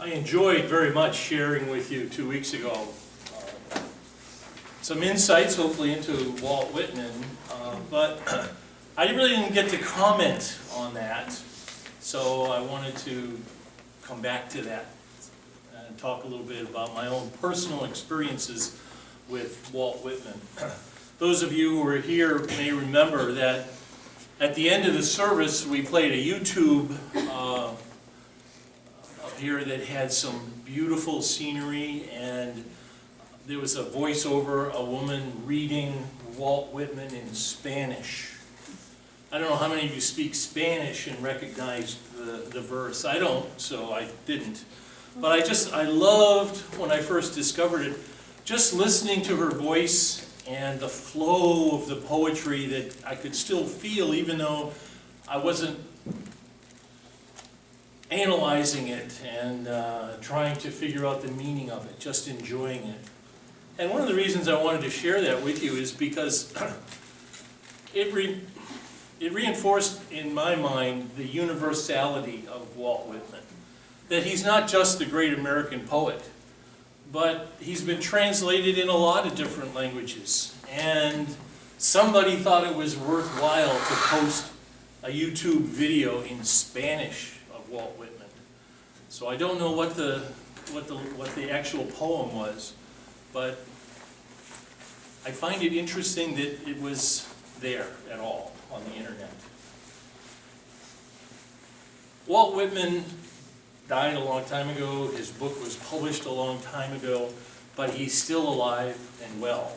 I enjoyed very much sharing with you 2 weeks ago some insights, hopefully, into Walt Whitman, but I really didn't get to comment on that, so I wanted to come back to that and talk a little bit about my own personal experiences with Walt Whitman. Those of you who were here may remember that at the end of the service we played a YouTube up here that had some beautiful scenery, and there was a voiceover, a woman reading Walt Whitman in Spanish. I don't know how many of you speak Spanish and recognize the verse. I don't, so I didn't. But I loved, when I first discovered it, just listening to her voice and the flow of the poetry that I could still feel, even though I wasn't analyzing it and trying to figure out the meaning of it, just enjoying it. And one of the reasons I wanted to share that with you is because it reinforced in my mind the universality of Walt Whitman. That he's not just the great American poet, but he's been translated in a lot of different languages. And somebody thought it was worthwhile to post a YouTube video in Spanish of Walt Whitman. So I don't know what the actual poem was, but I find it interesting that it was there at all on the internet. Walt Whitman died a long time ago. His book was published a long time ago, but he's still alive and well.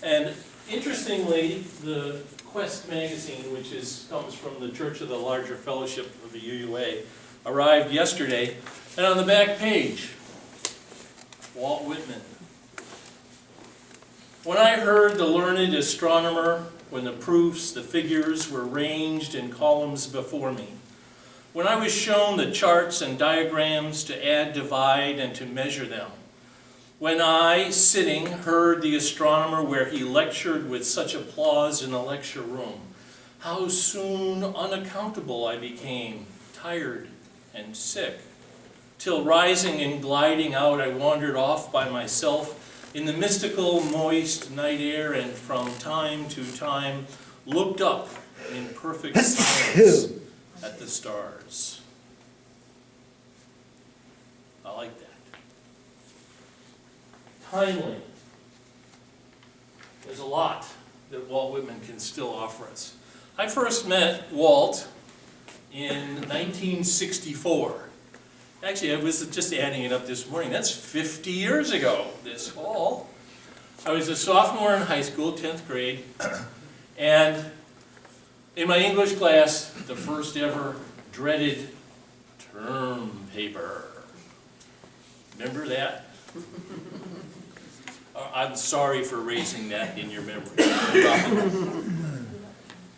And interestingly, the Quest magazine, which comes from the Church of the Larger Fellowship of the UUA, arrived yesterday, and on the back page, Walt Whitman. When I heard the learned astronomer, when the proofs, the figures were ranged in columns before me, when I was shown the charts and diagrams to add, divide, and to measure them, when I, sitting, heard the astronomer where he lectured with such applause in a lecture room, how soon unaccountable I became, tired and sick, till rising and gliding out I wandered off by myself in the mystical, moist night air, and from time to time looked up in perfect silence at the stars. I like that. Timely. There's a lot that Walt Whitman can still offer us. I first met Walt in 1964. Actually, I was just adding it up this morning. That's 50 years ago this fall. I was a sophomore in high school, 10th grade, and in my English class, the first ever dreaded term paper. Remember that? I'm sorry for raising that in your memory.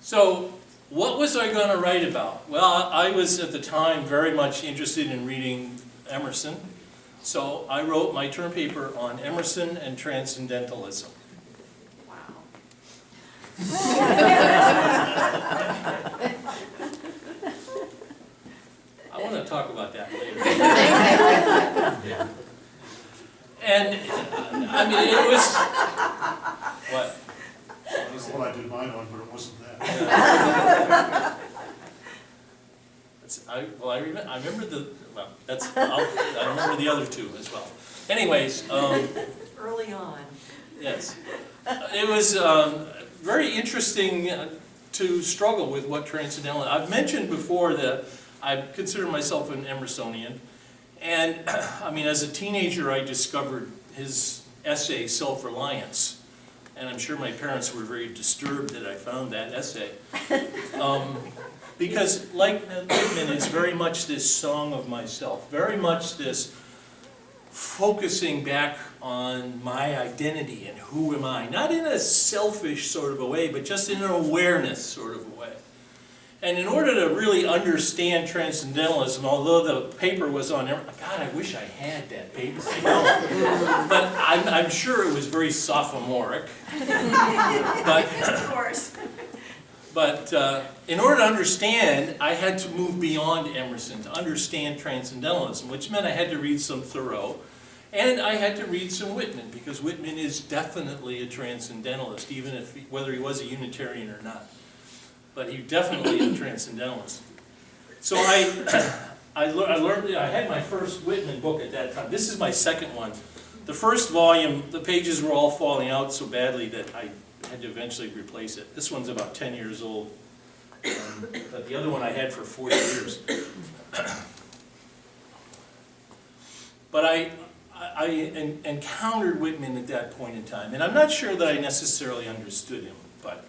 So, what was I going to write about? Well, I was at the time very much interested in reading Emerson, so I wrote my term paper on Emerson and Transcendentalism. Wow. I want to talk about that later. And, I mean, it was... What? That's what I did mine on, but it wasn't that. I remember the, well, I remember the other two as well. Anyways, Early on. yes. It was very interesting to struggle with what transcendental. I've mentioned before that I consider myself an Emersonian. And, I mean, as a teenager, I discovered his essay, Self-Reliance. And I'm sure my parents were very disturbed that I found that essay. Because, like Whitman, it's very much this song of myself, very much this focusing back on my identity and who am I. Not in a selfish sort of a way, but just in an awareness sort of a way. And in order to really understand Transcendentalism, although the paper was on, God, I wish I had that paper. I know. But I'm sure it was very sophomoric. But, of course. But in order to understand, I had to move beyond Emerson to understand Transcendentalism, which meant I had to read some Thoreau, and I had to read some Whitman, because Whitman is definitely a Transcendentalist, even if whether he was a Unitarian or not. But he definitely is a Transcendentalist. So I learned, I had my first Whitman book at that time. This is my second one. The first volume, the pages were all falling out so badly that I had to eventually replace it. This one's about 10 years old, but the other one I had for 40 years. But I encountered Whitman at that point in time, and I'm not sure that I necessarily understood him, but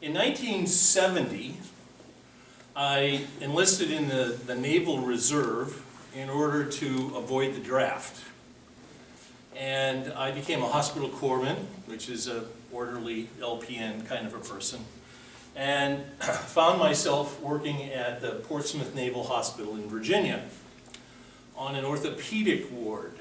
in 1970, I enlisted in the Naval Reserve in order to avoid the draft. And I became a hospital corpsman, which is a orderly LPN kind of a person, and found myself working at the Portsmouth Naval Hospital in Virginia on an orthopedic ward.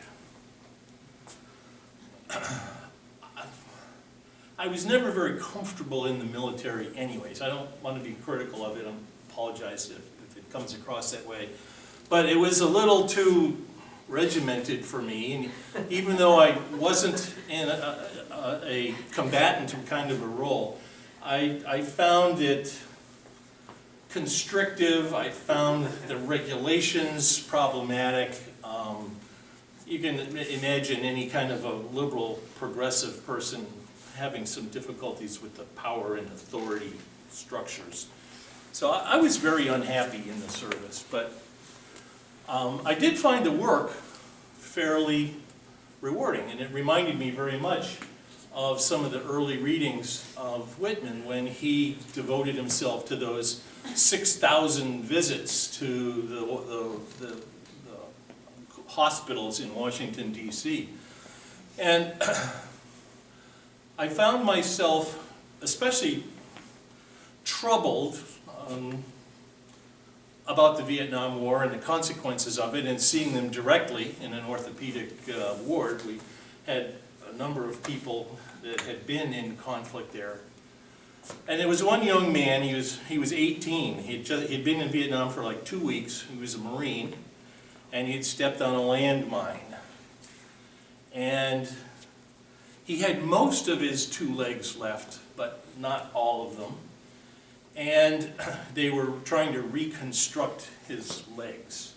I was never very comfortable in the military anyways. I don't want to be critical of it. I apologize if it comes across that way. But it was a little too regimented for me, and even though I wasn't in a combatant kind of a role, I found it constrictive. I found the regulations problematic. You can imagine any kind of a liberal, progressive person having some difficulties with the power and authority structures. So I was very unhappy in the service, but I did find the work fairly rewarding, and it reminded me very much of some of the early readings of Whitman when he devoted himself to those 6,000 visits to the hospitals in Washington, D.C. And I found myself especially troubled about the Vietnam War and the consequences of it, and seeing them directly in an orthopedic ward. We had a number of people that had been in conflict there. And there was one young man, he was 18. He'd been in Vietnam for like 2 weeks. He was a Marine, and he'd stepped on a landmine. And he had most of his 2 legs left, but not all of them. And they were trying to reconstruct his legs.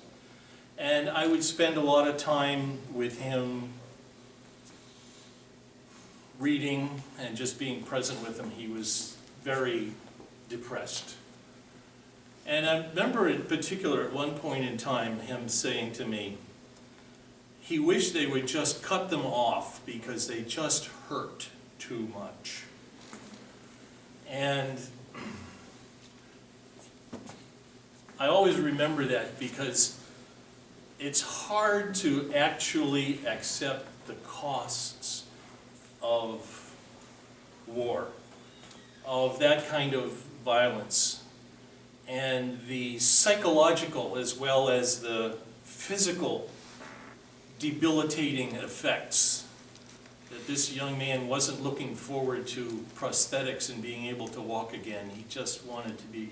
And I would spend a lot of time with him reading and just being present with him. He was very depressed. And I remember in particular at one point in time him saying to me, he wished they would just cut them off because they just hurt too much. And I always remember that because it's hard to actually accept the costs of war, of that kind of violence, and the psychological as well as the physical debilitating effects. That this young man wasn't looking forward to prosthetics and being able to walk again. He just wanted to be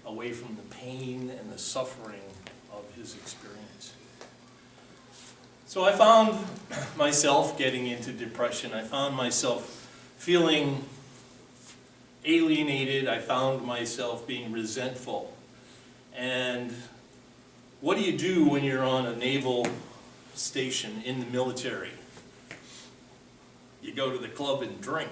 away from the pain and the suffering of his experience. So I found myself getting into depression. I found myself feeling alienated. I found myself being resentful. And what do you do when you're on a naval station in the military? You go to the club and drink.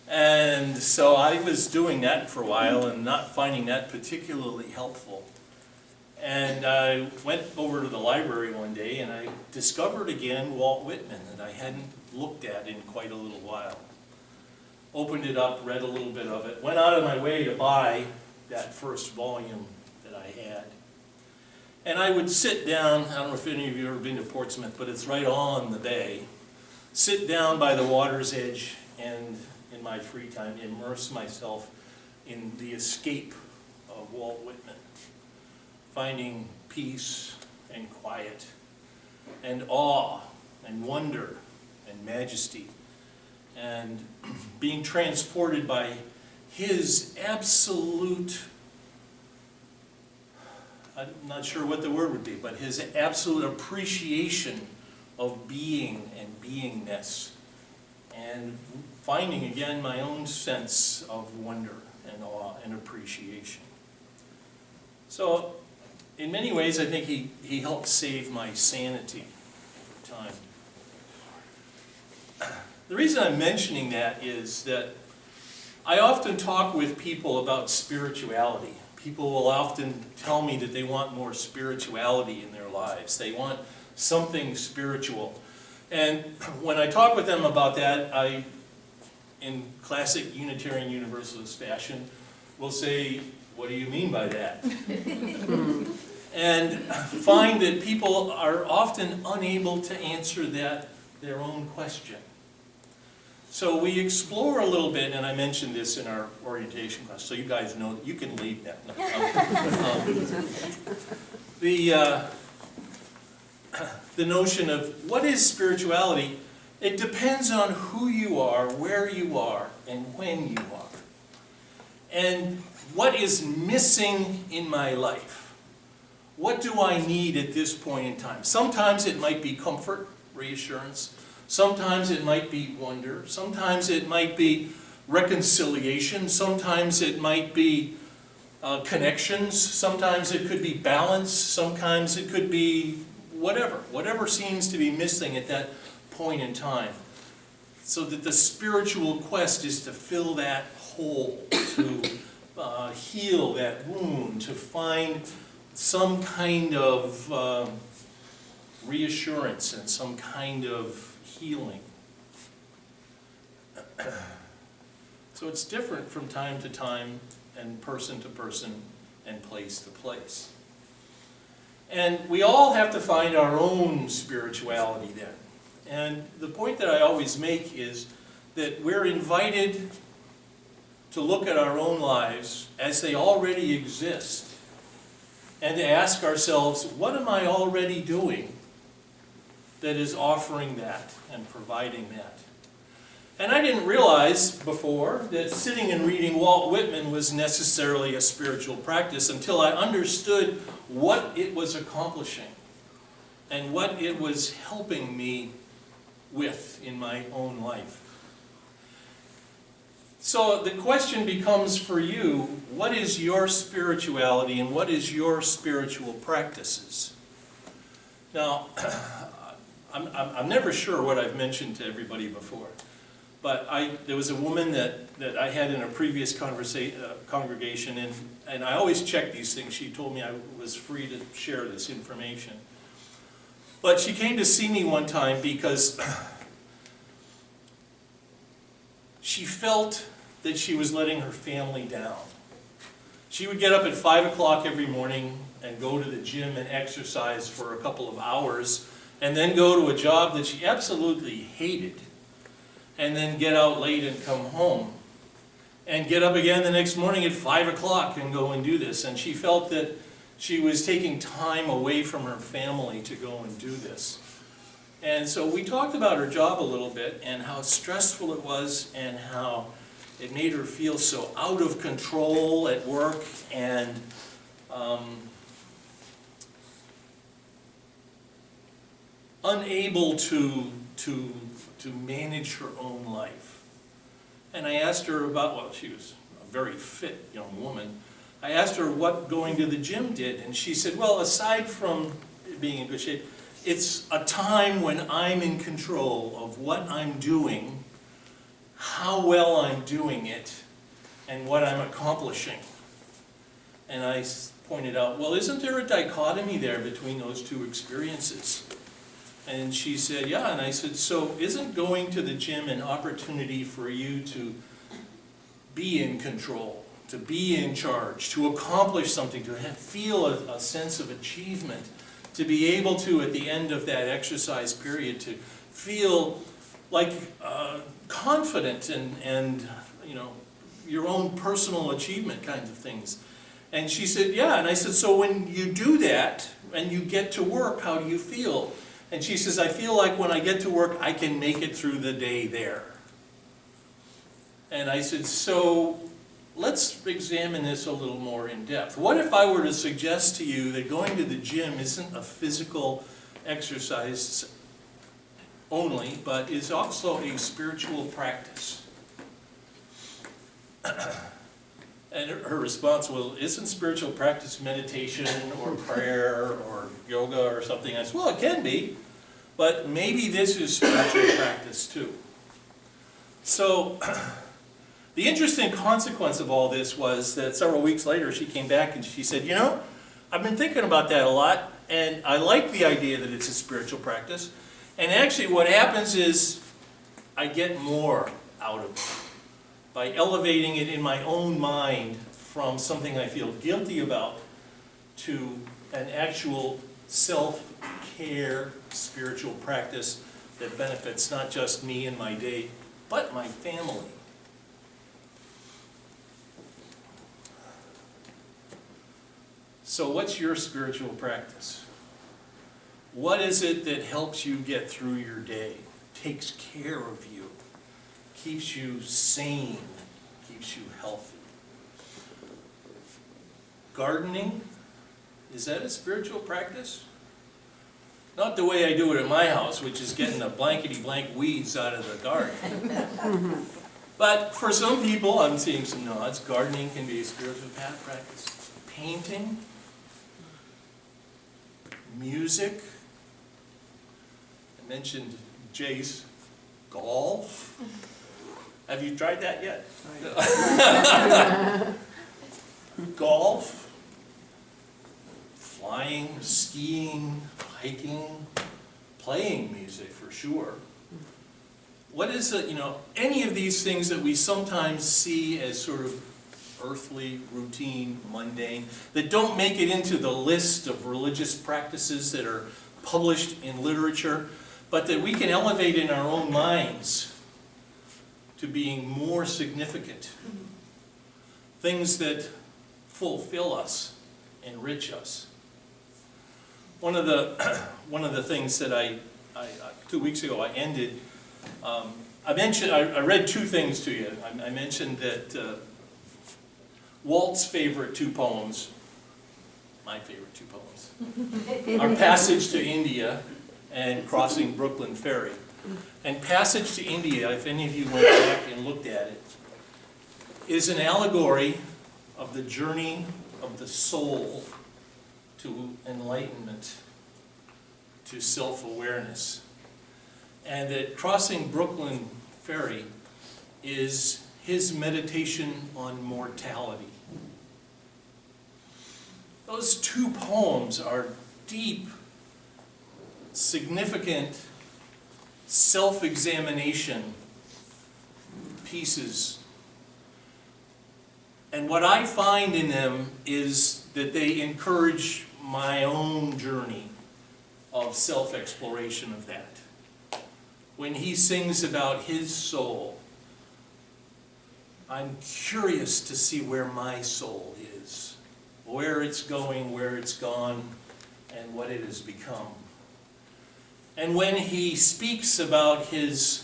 And so I was doing that for a while and not finding that particularly helpful. And I went over to the library one day and I discovered again Walt Whitman that I hadn't looked at in quite a little while. Opened it up, read a little bit of it, went out of my way to buy that first volume that I had. And I would sit down, I don't know if any of you have ever been to Portsmouth, but it's right on the bay. Sit down by the water's edge and in my free time immerse myself in the escape of Walt Whitman, finding peace and quiet and awe and wonder and majesty and being transported by his absolute, I'm not sure what the word would be, but his absolute appreciation of being and beingness, and finding again my own sense of wonder and awe and appreciation. So in many ways I think he helped save my sanity over time. The reason I'm mentioning that is that I often talk with people about spirituality. People will often tell me that they want more spirituality in their lives. They want something spiritual. And when I talk with them about that, I, in classic Unitarian Universalist fashion, will say, "What do you mean by that?" And find that people are often unable to answer their own question. So we explore a little bit, and I mentioned this in our orientation class, so you guys know, you can leave now. The notion of what is spirituality, it depends on who you are, where you are, and when you are. And what is missing in my life? What do I need at this point in time? Sometimes it might be comfort, reassurance. Sometimes it might be wonder. Sometimes it might be reconciliation. Sometimes it might be connections. Sometimes it could be balance. Sometimes it could be whatever seems to be missing at that point in time. So that the spiritual quest is to fill that hole, to heal that wound, to find some kind of reassurance and some kind of healing. So it's different from time to time and person to person and place to place. And we all have to find our own spirituality then. And the point that I always make is that we're invited to look at our own lives as they already exist and to ask ourselves, what am I already doing that is offering that and providing that? And I didn't realize before that sitting and reading Walt Whitman was necessarily a spiritual practice until I understood what it was accomplishing and what it was helping me with in my own life. So the question becomes for you, what is your spirituality and what is your spiritual practices? Now, I'm never sure what I've mentioned to everybody before, but there was a woman that I had in a previous congregation, and I always check these things. She told me I was free to share this information. But she came to see me one time because she felt that she was letting her family down. She would get up at 5 o'clock every morning and go to the gym and exercise for a couple of hours, and then go to a job that she absolutely hated, and then get out late and come home, and get up again the next morning at 5 o'clock and go and do this. And she felt that she was taking time away from her family to go and do this. And so we talked about her job a little bit and how stressful it was and how it made her feel so out of control at work and unable to manage her own life. And I asked her about, well, she was a very fit young woman. I asked her what going to the gym did, and she said, well, aside from being in good shape, it's a time when I'm in control of what I'm doing, how well I'm doing it, and what I'm accomplishing. And I pointed out, well, isn't there a dichotomy there between those two experiences? And she said, yeah. And I said, so isn't going to the gym an opportunity for you to be in control, to be in charge, to accomplish something, to feel a sense of achievement, to be able to, at the end of that exercise period, to feel like confident and you know, your own personal achievement kinds of things. And she said, yeah. And I said, so when you do that and you get to work, how do you feel? And she says, I feel like when I get to work, I can make it through the day there. And I said, so let's examine this a little more in depth. What if I were to suggest to you that going to the gym isn't a physical exercise only, but is also a spiritual practice? And her response was, isn't spiritual practice meditation or prayer or yoga or something? I said, well, it can be, but maybe this is spiritual practice too. So the interesting consequence of all this was that several weeks later she came back and she said, you know, I've been thinking about that a lot, and I like the idea that it's a spiritual practice. And actually what happens is I get more out of it by elevating it in my own mind from something I feel guilty about to an actual self-care spiritual practice that benefits not just me and my day, but my family. So what's your spiritual practice? What is it that helps you get through your day, takes care of you, keeps you sane, keeps you healthy? Gardening, is that a spiritual practice? Not the way I do it at my house, which is getting the blankety-blank weeds out of the garden. But for some people, I'm seeing some nods, gardening can be a spiritual practice. Painting, music, I mentioned Jace, golf. Have you tried that yet? Golf, flying, skiing, hiking, playing music for sure. What is it, any of these things that we sometimes see as sort of earthly, routine, mundane, that don't make it into the list of religious practices that are published in literature, but that we can elevate in our own minds to being more significant. Things that fulfill us, enrich us. One of the things that I 2 weeks ago I ended, I read two things to you. I mentioned that Walt's favorite two poems, my favorite two poems, are Passage to India and Crossing Brooklyn Ferry. And Passage to India, if any of you went back and looked at it, is an allegory of the journey of the soul to enlightenment, to self-awareness. And that Crossing Brooklyn Ferry is his meditation on mortality. Those two poems are deep, significant self-examination pieces. And what I find in them is that they encourage my own journey of self-exploration of that. When he sings about his soul, I'm curious to see where my soul is, where it's going, where it's gone, and what it has become. And when he speaks about his,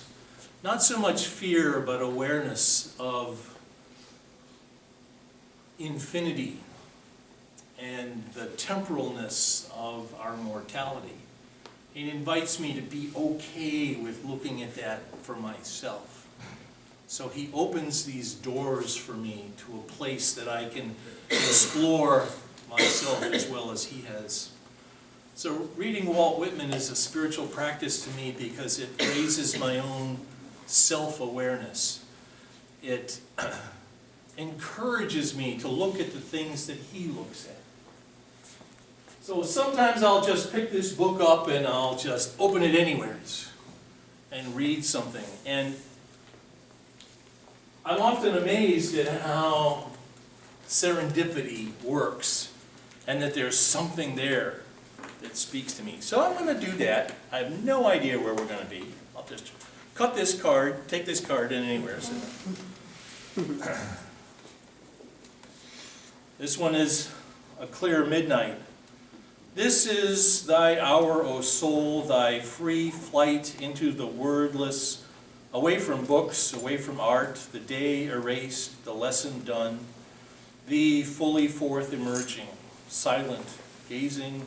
not so much fear, but awareness of infinity and the temporalness of our mortality, it invites me to be okay with looking at that for myself. So he opens these doors for me to a place that I can explore myself as well as he has. So reading Walt Whitman is a spiritual practice to me because it raises my own self-awareness. It encourages me to look at the things that he looks at. So sometimes I'll just pick this book up and I'll just open it anywhere and read something. And I'm often amazed at how serendipity works and that there's something there that speaks to me. So I'm going to do that. I have no idea where we're going to be. I'll just cut this card, take this card in anywhere. So. This one is A Clear Midnight. This is thy hour, O soul, thy free flight into the wordless, Away from books, away from art, the day erased, the lesson done, thee fully forth emerging, silent, gazing,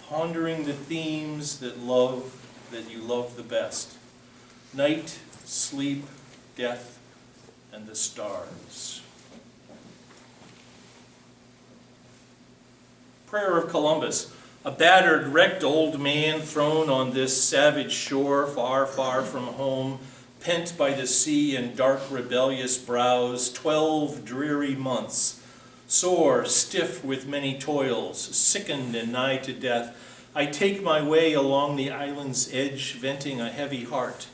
pondering the themes that you love the best. Night, sleep, death, and the stars. Prayer of Columbus. A battered, wrecked old man thrown on this savage shore, far, far from home, pent by the sea and dark rebellious brows, 12 dreary months, sore, stiff with many toils, sickened and nigh to death, I take my way along the island's edge, venting a heavy heart.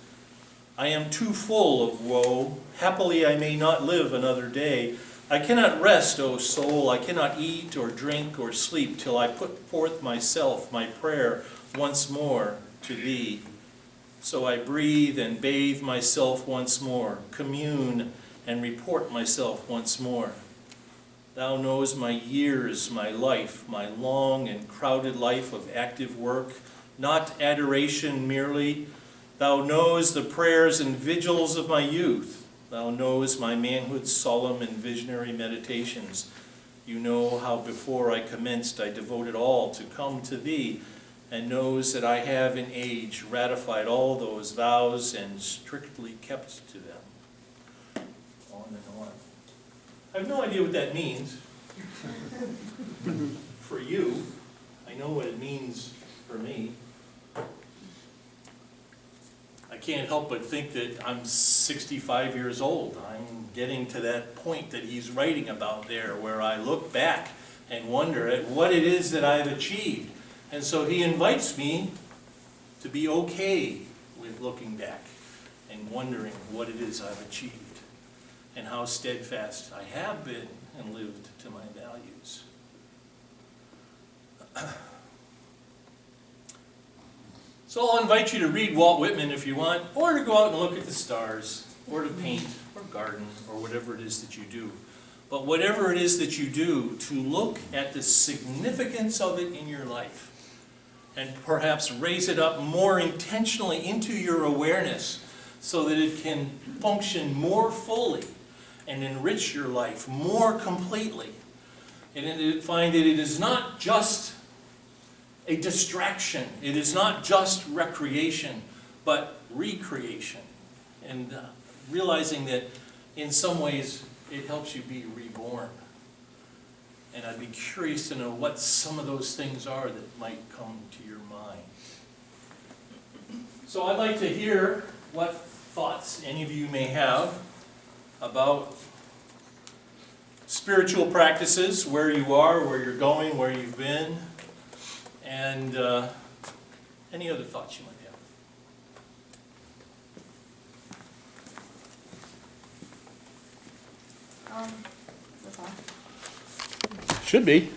I am too full of woe, happily I may not live another day. I cannot rest, O soul, I cannot eat or drink or sleep till I put forth myself, my prayer, once more to thee. So I breathe and bathe myself once more, commune and report myself once more. Thou knows my years, my life, my long and crowded life of active work, not adoration merely. Thou knows the prayers and vigils of my youth. Thou knows my manhood's solemn and visionary meditations. You know how before I commenced I devoted all to come to thee, and knows that I have in age ratified all those vows and strictly kept to them. On and on. I have no idea what that means for you. I know what it means for me. I can't help but think that I'm 65 years old. I'm getting to that point that he's writing about there, where I look back and wonder at what it is that I've achieved. And so he invites me to be okay with looking back and wondering what it is I've achieved and how steadfast I have been and lived to my values. So I'll invite you to read Walt Whitman if you want, or to go out and look at the stars, or to paint, or garden, or whatever it is that you do. But whatever it is that you do, to look at the significance of it in your life, and perhaps raise it up more intentionally into your awareness so that it can function more fully and enrich your life more completely. And find that it is not just a distraction, it is not just recreation, but recreation. And realizing that in some ways it helps you be reborn. And I'd be curious to know what some of those things are that might come to your mind. So I'd like to hear what thoughts any of you may have about spiritual practices, where you are, where you're going, where you've been, and any other thoughts you might have. That's all. Should be.